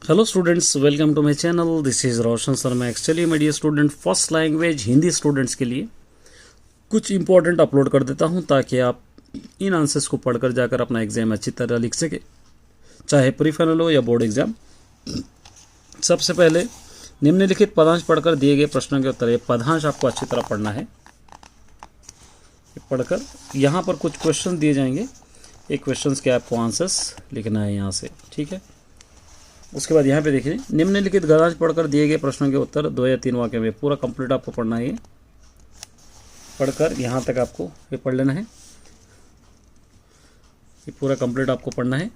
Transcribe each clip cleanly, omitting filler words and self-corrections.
Hello students, welcome to my channel. This is Roshan Sharma. Actually media student first language Hindi students के लिए कुछ important upload कर देता हूं ताकि आप इन आंसर्स को पढ़कर जाकर अपना एग्जाम अच्छी तरह लिख सके, चाहे प्री फाइनल हो या बोर्ड एग्जाम। सबसे पहले निम्नलिखित पदांश पढ़कर दिए गए प्रश्नों के उत्तर। ये पदांश आपको अच्छी तरह पढ़ना है। पढ़कर यहाँ पर कुछ क्वेश्चन दिए जाएंगे, एक क्वेश्चन के आपको आंसर्स लिखना है यहाँ से, ठीक है। उसके बाद यहाँ पे देखिए, निम्नलिखित गद्यांश पढ़कर दिए गए प्रश्नों के उत्तर 2 या 3 वाक्य में। पूरा कंप्लीट आपको पढ़ना है। ये पढ़कर यहाँ तक आपको ये पढ़ लेना है। ये पूरा कंप्लीट आपको पढ़ना है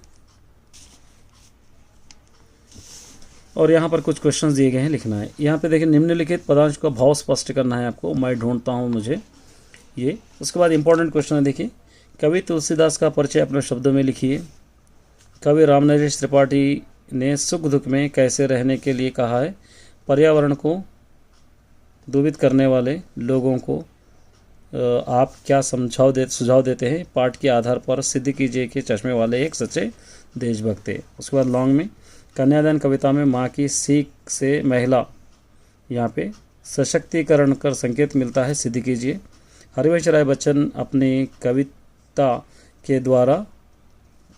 और यहाँ पर कुछ क्वेश्चंस दिए गए हैं, लिखना है। यहाँ पे देखिए, निम्नलिखित पदांश का भाव स्पष्ट करना है आपको। मैं ढूंढता हूँ मुझे ये। उसके बाद इंपॉर्टेंट क्वेश्चन है, देखिए। कवि तुलसीदास का परिचय अपने शब्दों में लिखिए। कवि रामनरेश त्रिपाठी ने सुख दुख में कैसे रहने के लिए कहा है। पर्यावरण को दूषित करने वाले लोगों को आप क्या सुझाव देते हैं। पाठ के आधार पर सिद्ध कीजिए कि चश्मे वाले एक सच्चे देशभक्त थे। उसके बाद लॉन्ग में, कन्यादान कविता में माँ की सीख से महिला यहाँ पे सशक्तिकरण कर संकेत मिलता है, सिद्ध कीजिए। हरिवंश राय बच्चन अपनी कविता के द्वारा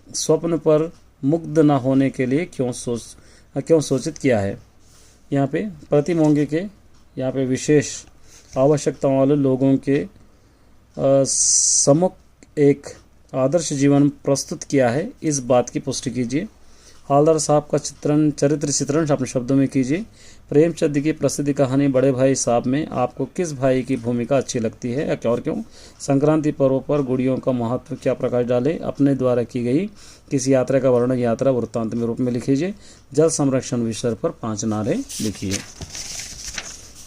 स्वप्न पर मुग्ध न होने के लिए क्यों सूचित किया है। यहाँ पे प्रतिमोंगे के यहाँ पे विशेष आवश्यकताओं वाले लोगों के सम्मुख एक आदर्श जीवन प्रस्तुत किया है, इस बात की पुष्टि कीजिए। हवलदार साहब का चरित्र चित्रण अपने शब्दों में कीजिए। प्रेमचंद की प्रसिद्ध कहानी बड़े भाई साहब में आपको किस भाई की भूमिका अच्छी लगती है और क्यों। संक्रांति पर्व पर गुड़ियों का महत्व क्या प्रकाश डाले। अपने द्वारा की गई किसी यात्रा का वर्णन यात्रा वृत्तांत में रूप में लिखिए। जल संरक्षण विषय पर 5 नारे लिखिए।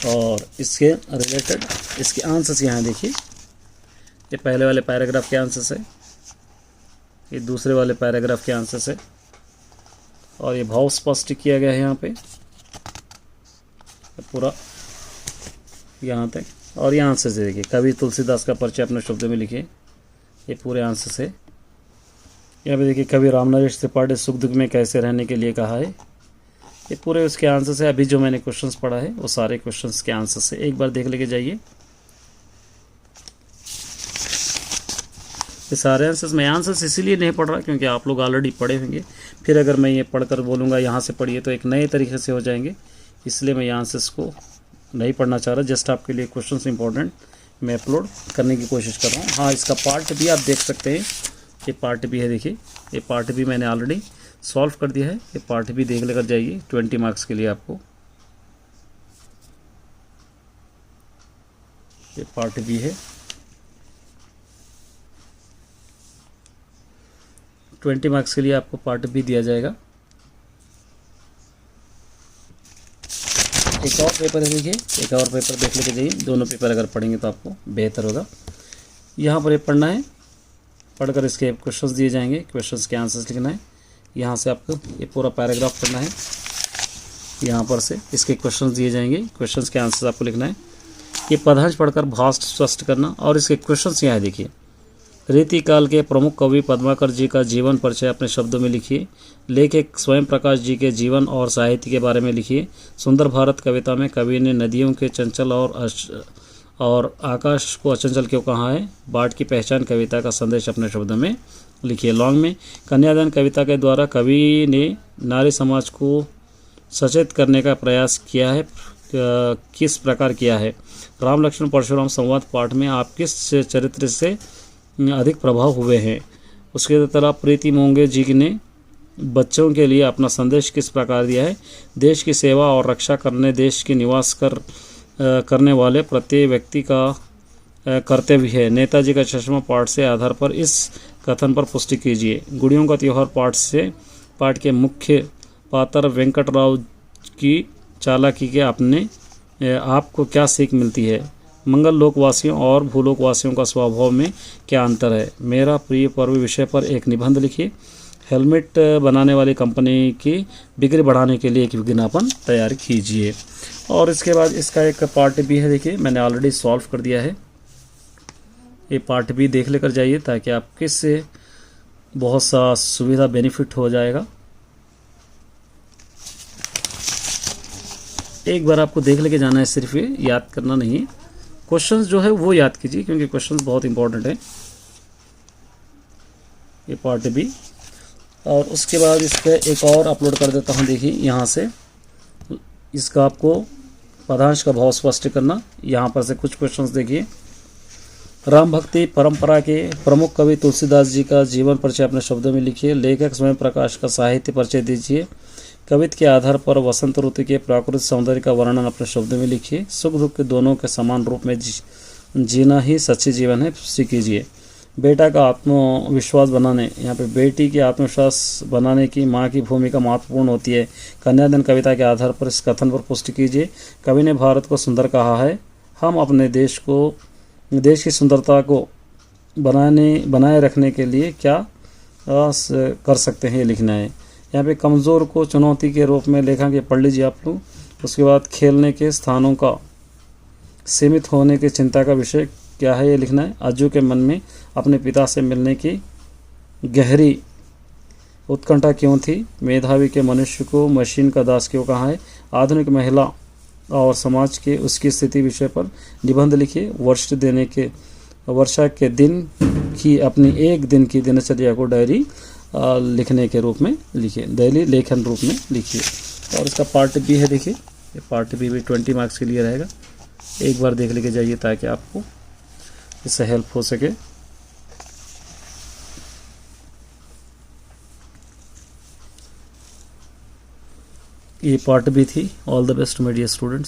और इसके रिलेटेड इसके आंसर्स यहाँ देखिए। ये पहले वाले पैराग्राफ के आंसर्स है, ये दूसरे वाले पैराग्राफ के आंसर्स है और ये भाव स्पष्ट किया गया है यहाँ पे पूरा यहाँ तक। और ये आंसर से देखिए, कवि तुलसीदास का परिचय अपने शब्दों में लिखिए। ये पूरे आंसर से यहाँ पे देखिए, कवि रामनरेश त्रिपाठी सुख दुख में कैसे रहने के लिए कहा है। ये पूरे उसके आंसर से। अभी जो मैंने क्वेश्चंस पढ़ा है वो सारे क्वेश्चंस के आंसर से एक बार देख लेके जाइए। ये सारे आंसर्स, मैं आंसर्स इसीलिए नहीं पढ़ रहा क्योंकि आप लोग ऑलरेडी पढ़े होंगे। फिर अगर मैं ये पढ़कर बोलूँगा यहाँ से पढ़िए तो एक नए तरीके से हो जाएंगे, इसलिए मैं ये आंसर्स को नहीं पढ़ना चाह रहा। जस्ट आपके लिए क्वेश्चंस इंपॉर्टेंट मैं अपलोड करने की कोशिश कर रहा हूँ। हाँ, इसका पार्ट भी आप देख सकते हैं। ये पार्ट भी है, देखिए। ये पार्ट भी मैंने ऑलरेडी सॉल्व कर दिया है। ये पार्ट भी देख लेकर जाइए 20 मार्क्स के लिए आपको। ये पार्ट भी है, 20 मार्क्स के लिए आपको पार्ट भी दिया जाएगा। एक और पेपर है, देखिए। एक और पेपर देख लेके जाइए। दोनों पेपर अगर पढ़ेंगे तो आपको बेहतर होगा। यहाँ पर ये पढ़ना है, पढ़कर इसके क्वेश्चंस दिए जाएंगे, क्वेश्चंस के आंसर्स लिखना है। यहाँ से आपको ये पूरा पैराग्राफ पढ़ना है। यहाँ पर से इसके क्वेश्चंस दिए जाएंगे, क्वेश्चंस के आंसर्स आपको लिखना है। ये पदांश पढ़कर भाव स्पष्ट करना और इसके क्वेश्चंस यहाँ देखिए। रीतिकाल के प्रमुख कवि पद्माकर जी का जीवन परिचय अपने शब्दों में लिखिए। लेखक स्वयं प्रकाश जी के जीवन और साहित्य के बारे में लिखिए। सुंदर भारत कविता में कवि ने नदियों के चंचल और आकाश को अचंचल क्यों कहा है। बाढ़ की पहचान कविता का संदेश अपने शब्दों में लिखिए। लॉन्ग में, कन्यादान कविता के द्वारा कवि ने नारी समाज को सचेत करने का प्रयास किया है, किस प्रकार किया है। राम लक्ष्मण परशुराम संवाद पाठ में आप किस चरित्र से अधिक प्रभाव हुए हैं। उसके तरह प्रीति मोंगे जी ने बच्चों के लिए अपना संदेश किस प्रकार दिया है। देश की सेवा और रक्षा करने देश की निवास करने वाले प्रत्येक व्यक्ति का कर्तव्य है। नेताजी का चश्मा पाठ से आधार पर इस कथन पर पुष्टि कीजिए। गुड़ियों का त्यौहार पाठ के मुख्य पात्र वेंकटराव की चालाकी के अपने आपको क्या सीख मिलती है। मंगल लोकवासियों और भूलोकवासियों का स्वभाव में क्या अंतर है। मेरा प्रिय पर्व विषय पर एक निबंध लिखिए। हेलमेट बनाने वाली कंपनी की बिक्री बढ़ाने के लिए एक विज्ञापन तैयार कीजिए। और इसके बाद इसका एक पार्ट भी है, देखिए। मैंने ऑलरेडी सॉल्व कर दिया है। ये पार्ट भी देख लेकर जाइए ताकि आपके इससे बहुत सा सुविधा बेनिफिट हो जाएगा। एक बार आपको देख लेके जाना है, सिर्फ ये याद करना नहीं है। क्वेश्चंस जो है वो याद कीजिए, क्योंकि क्वेश्चंस बहुत इंपॉर्टेंट है। ये पार्ट बी। और उसके बाद इसका एक और अपलोड कर देता हूँ। देखिए यहाँ से इसका आपको पदांश का भाव स्पष्ट करना। यहाँ पर से कुछ क्वेश्चंस देखिए। राम भक्ति परंपरा के प्रमुख कवि तुलसीदास जी का जीवन परिचय अपने शब्दों में लिखिए। लेखक स्वयं प्रकाश का साहित्य परिचय दीजिए। कविता के आधार पर वसंत ऋतु के प्राकृतिक सौंदर्य का वर्णन अपने शब्दों में लिखिए। सुख दुख के दोनों के समान रूप में जीना ही सच्चे जीवन है, सीखिए। बेटा का आत्मविश्वास बनाने, यहाँ पे बेटी के आत्मविश्वास बनाने की माँ की भूमिका महत्वपूर्ण होती है। कन्यादान कविता के आधार पर इस कथन पर पुष्टि कीजिए। कवि ने भारत को सुंदर कहा है। हम अपने देश की सुंदरता को बनाए रखने के लिए क्या कर सकते हैं, ये लिखना है। यहाँ पे कमज़ोर को चुनौती के रूप में लेखा के पढ़ लीजिए आप लोग। उसके बाद खेलने के स्थानों का सीमित होने की चिंता का विषय क्या है, ये लिखना है। अज्जू के मन में अपने पिता से मिलने की गहरी उत्कंठा क्यों थी? मेधावी के मनुष्य को मशीन का दास क्यों कहा है? आधुनिक महिला और समाज के उसकी स्थिति विषय पर निबंध लिखिए। वर्षा के दिन की अपनी एक दिन की दिनचर्या को डायरी लिखने के रूप में लिखिए, डायरी लेखन रूप में लिखिए। और इसका पार्ट बी है। देखिए ये पार्ट बी भी 20 मार्क्स के लिए रहेगा। एक बार देख लेके जाइए ताकि आपको इससे हेल्प हो सके। ये पार्ट बी थी। All the best my dear students.